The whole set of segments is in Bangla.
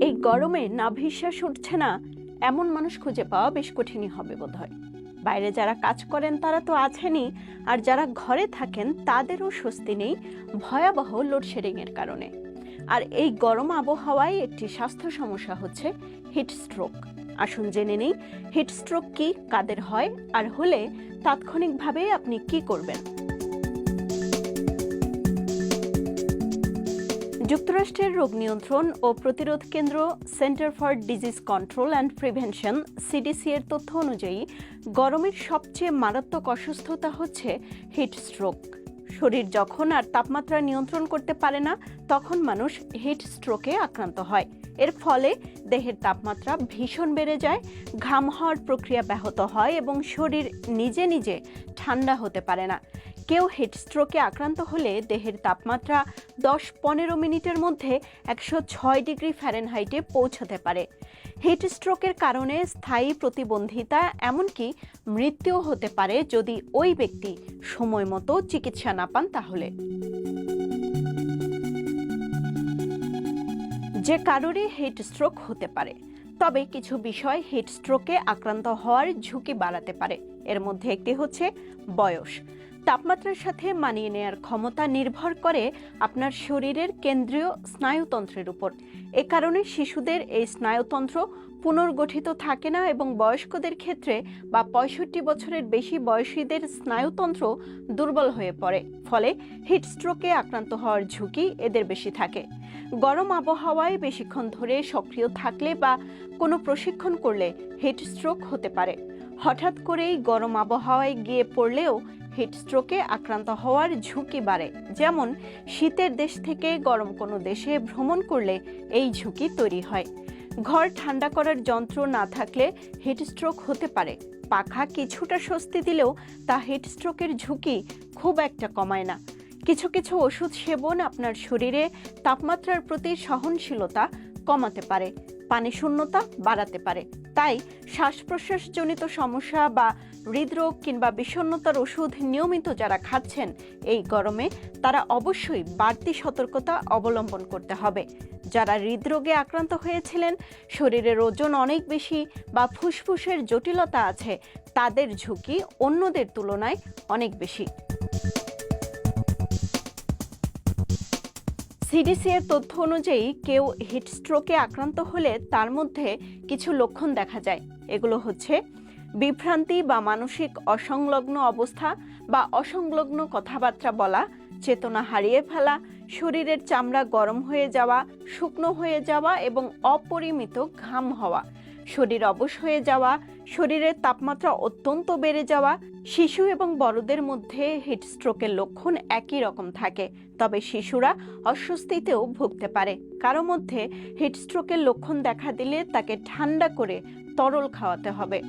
এই গরমে নাভিশ্বাস উঠছে না এমন মানুষ খুঁজে পাওয়া বেশ কঠিনই হবে বোধহয়। বাইরে যারা কাজ করেন তারা তো আছেনই, আর যারা ঘরে থাকেন তাদেরও স্বস্তি নেই ভয়াবহ লোডশেডিং এর কারণে। আর এই গরম আবহাওয়ায় একটি স্বাস্থ্য সমস্যা হচ্ছে হিট স্ট্রোক। আসুন জেনে নেই হিট স্ট্রোক কি, কাদের হয়, আর হলে তাৎক্ষণিকভাবে আপনি কি করবেন। যুক্তরাষ্ট্রের রোগ নিয়ন্ত্রণ ও প্রতিরোধ কেন্দ্র centre for disease control and prevention CDC এর তথ্য অনুযায়ী গরমের সবচেয়ে মারাত্মক অসুস্থতা হচ্ছে হিট স্ট্রোক। শরীর যখন আর তাপমাত্রা নিয়ন্ত্রণ করতে পারে না তখন মানুষ হিট স্ট্রোকে আক্রান্ত হয়। এর ফলে দেহের তাপমাত্রা ভীষণ বেড়ে যায়, ঘাম হওয়ার প্রক্রিয়া ব্যাহত হয় এবং শরীর নিজে নিজে ঠান্ডা হতে পারে না। কেউ হিট স্ট্রোকে আক্রান্ত হলে দেহের তাপমাত্রা 10-15 মিনিটের মধ্যে 106 ডিগ্রি ফ্যারেনহাইটে পৌঁছাতে পারে। হিট স্ট্রোকের কারণে স্থায়ী প্রতিবন্ধিতা এমনকি মৃত্যুও হতে পারে যদি ওই ব্যক্তি সময় মতো চিকিৎসা না পান। তাহলে যে কারোরই হিট স্ট্রোক হতে পারে, তবে কিছু বিষয় হিট স্ট্রোকে আক্রান্ত হওয়ার ঝুঁকি বাড়াতে পারে। এর মধ্যে একটি হচ্ছে বয়স। তাপমাত্রার সাথে মানিয়ে নেওয়ার ক্ষমতা নির্ভর করে আপনার শরীরের কেন্দ্রীয় স্নায়ুতন্ত্রের উপর। এ কারণে শিশুদের এই স্নায়ুতন্ত্র পুনর্গঠিত থাকে না এবং বয়স্কদের ক্ষেত্রে বা 65 বছরের বেশি বয়সীদের স্নায়ুতন্ত্র দুর্বল হয়ে পড়ে। ফলে হিট স্ট্রোকে আক্রান্ত হওয়ার ঝুঁকি এদের বেশি থাকে। গরম আবহাওয়ায় বেশিক্ষণ ধরে সক্রিয় থাকলে বা কোনো প্রশিক্ষণ করলে হিট স্ট্রোক হতে পারে। হঠাৎ করেই গরম আবহাওয়ায় গিয়ে পড়লেও হিট স্ট্রোকে আক্রান্ত হওয়ার ঝুঁকি বাড়ে। যেমন শীতের দেশ থেকে গরম কোনো দেশে ভ্রমণ করলে এই ঝুঁকি তৈরি হয়। ঘর ঠান্ডা করার যন্ত্র না থাকলে হিট স্ট্রোক হতে পারে। পাখা কিছুটা স্বস্তি দিলেও তা হিট স্ট্রোকের ঝুঁকি খুব একটা কমায় না। কিছু কিছু ওষুধ সেবন আপনার শরীরে তাপমাত্রার প্রতি সহনশীলতা কমাতে পারে, পানি শূন্যতা বাড়াতে পারে। তাই শ্বাস প্রশ্বাসজনিত সমস্যা বা হৃদরোগ কিংবা বিষণ্ণতার ওষুধ নিয়মিত যারা খাচ্ছেন এই গরমে, তারা অবশ্যই বাড়তি সতর্কতা অবলম্বন করতে হবে। যারা হৃদরোগে আক্রান্ত হয়েছিলেন, শরীরের ওজন অনেক বেশি বা ফুসফুসের জটিলতা আছে, তাদের ঝুঁকি অন্যদের তুলনায় অনেক বেশি। সিডিসি এর তথ্য অনুযায়ী কেউ হিট স্ট্রোকে আক্রান্ত হলে তার মধ্যে কিছু লক্ষণ দেখা যায়। এগুলো হচ্ছে বিভ্রান্তি বা মানসিক অসংলগ্ন অবস্থা বা অসংলগ্ন কথাবার্তা বলা, চেতনা হারিয়ে ফেলা, শরীরের চামড়া গরম হয়ে যাওয়া, শুকনো হয়ে যাওয়া এবং অপরিমিত ঘাম হওয়া, শরীর অবশ হয়ে যাওয়া, শরীরের তাপমাত্রা অত্যন্ত বেড়ে যাওয়া। শিশু এবং বড়দের মধ্যে হিট স্ট্রোকের লক্ষণ একই রকম থাকে, তবে শিশুরা অস্বস্তিতেও ভুগতে পারে। কারো মধ্যে হিট স্ট্রোকের লক্ষণ দেখা দিলে তাকে ঠান্ডা করে তরল খাওয়াতে হবে।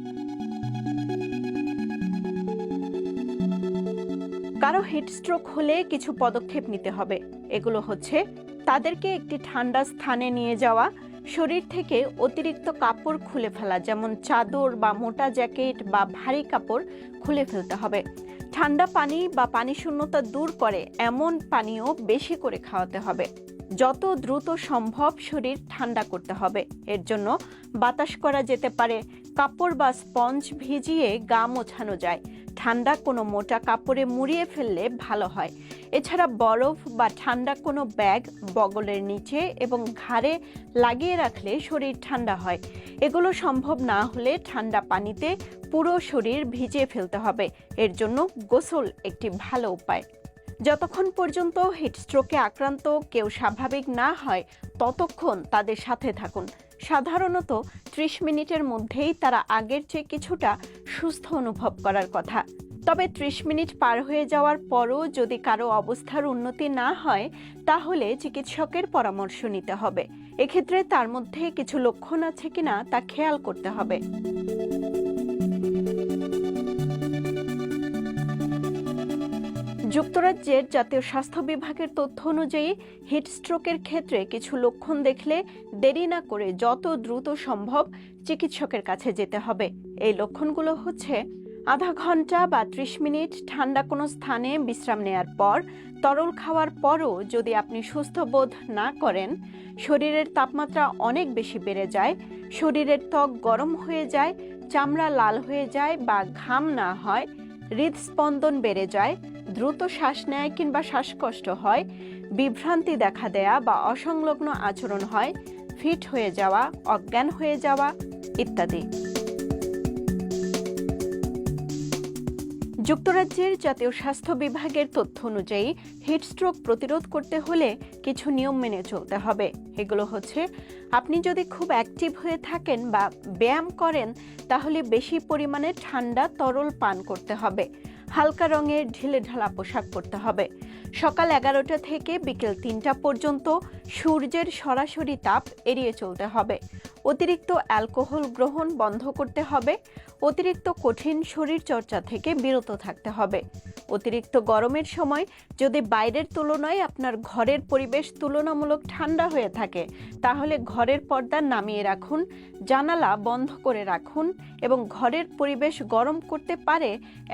কারো হিট স্ট্রোক হলে কিছু পদক্ষেপ নিতে হবে। এগুলো হচ্ছে তাদেরকে একটি ঠান্ডা স্থানে নিয়ে যাওয়া, শরীর থেকে অতিরিক্ত কাপড় খুলে ফেলা, যেমন চাদর বা মোটা জ্যাকেট বা ভারী কাপড় খুলে ফেলতে হবে। ঠান্ডা পানি বা পানি শূন্যতা দূর করে এমন পানীয় বেশি করে খাওয়াতে হবে। যত দ্রুত সম্ভব শরীর ঠান্ডা করতে হবে। এর জন্য বাতাস করা যেতে পারে, কাপড় বা স্পঞ্জ ভিজিয়ে গা মোছানো যায়, ঠান্ডা কোনো মোটা কাপড়ে মুড়িয়ে ফেললে ভালো হয়। এছাড়া বরফ বা ঠান্ডা কোনো ব্যাগ বগলের নিচে এবং ঘাড়ে লাগিয়ে রাখলে শরীর ঠান্ডা হয়। এগুলো সম্ভব না হলে ঠান্ডা পানিতে পুরো শরীর ভিজিয়ে ফেলতে হবে। এর জন্য গোসল একটি ভালো উপায়। যতক্ষণ পর্যন্ত হিট স্ট্রোকে আক্রান্ত কেউ স্বাভাবিক না হয় ততক্ষণ তাদের সাথে থাকুন। সাধারণত 30 মিনিটের মধ্যেই তারা আগের চেয়ে কিছুটা সুস্থ অনুভব করার কথা। তবে 30 মিনিট পার হয়ে যাওয়ার পরও যদি কারো অবস্থার উন্নতি না হয় তাহলে চিকিৎসকের পরামর্শ নিতে হবে। এক্ষেত্রে তার মধ্যে কিছু লক্ষণ আছে কিনা তা খেয়াল করতে হবে। যুক্তরাজ্যের জাতীয় স্বাস্থ্য বিভাগের তথ্য অনুযায়ী হিট স্ট্রোকের ক্ষেত্রে কিছু লক্ষণ দেখলে দেরি না করে যত দ্রুত সম্ভব চিকিৎসকের কাছে যেতে হবে। এই লক্ষণগুলো হচ্ছে: আধা ঘন্টা বা 30 মিনিট ঠান্ডা কোনো স্থানে বিশ্রাম নেয়ার পর তরল খাওয়ার পরও যদি আপনি সুস্থ বোধ না করেন, শরীরের তাপমাত্রা অনেক বেশি বেড়ে যায়, শরীরের ত্বক গরম হয়ে যায়, চামড়া লাল হয়ে যায় বা ঘাম না হয়, হৃদস্পন্দন বেড়ে যায়, দ্রুত শ্বাস নেয় কিংবা শ্বাসকষ্ট হয়, বিভ্রান্তি দেখা দেয়া বা অসংলগ্ন আচরণ হয়, ফিট হয়ে যাওয়া, অজ্ঞান হয়ে যাওয়া ইত্যাদি। যুক্তরাজ্যের জাতীয় স্বাস্থ্য বিভাগের তথ্য অনুযায়ী হিটস্ট্রোক প্রতিরোধ করতে হলে কিছু নিয়ম মেনে চলতে হবে। এগুলো হচ্ছে, আপনি যদি খুব অ্যাক্টিভ হয়ে থাকেন বা ব্যায়াম করেন তাহলে বেশি পরিমাণে ঠান্ডা তরল পান করতে হবে, হালকা রঙের ঢিলেঢালা পোশাক পরতে হবে, সকাল 11টা থেকে বিকেল 3টা পর্যন্ত সূর্যের সরাসরি তাপ এড়িয়ে চলতে হবে, অতিরিক্ত অ্যালকোহল গ্রহণ বন্ধ করতে হবে, অতিরিক্ত কঠিন শরীর চর্চা থেকে বিরত থাকতে হবে। অতিরিক্ত গরমের সময় যদি বাইরের তুলনায় আপনার ঘরের পরিবেশ তুলনামূলক ঠান্ডা হয়ে থাকে তাহলে ঘরের পর্দা নামিয়ে রাখুন, জানালা বন্ধ করে রাখুন এবং ঘরের পরিবেশ গরম করতে পারে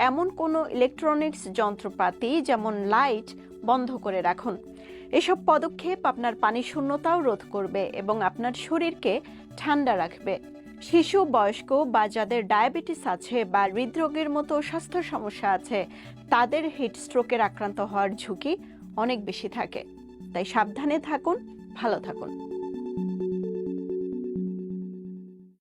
এমন কোনো ইলেকট্রনিক্স যন্ত্রপাতি যেমন লাইট বন্ধ করে রাখুন। এসব পদক্ষেপ আপনার পানি শূন্যতাও রোধ করবে এবং আপনার শরীরকে ঠান্ডা রাখবে। শিশু, বয়স্ক বা যাদের ডায়াবেটিস আছে বা হৃদরোগের মতো স্বাস্থ্য সমস্যা আছে তাদের হিটস্ট্রোকের আক্রান্ত হওয়ার ঝুঁকি অনেক বেশি থাকে। তাই সাবধানে থাকুন, ভালো থাকুন।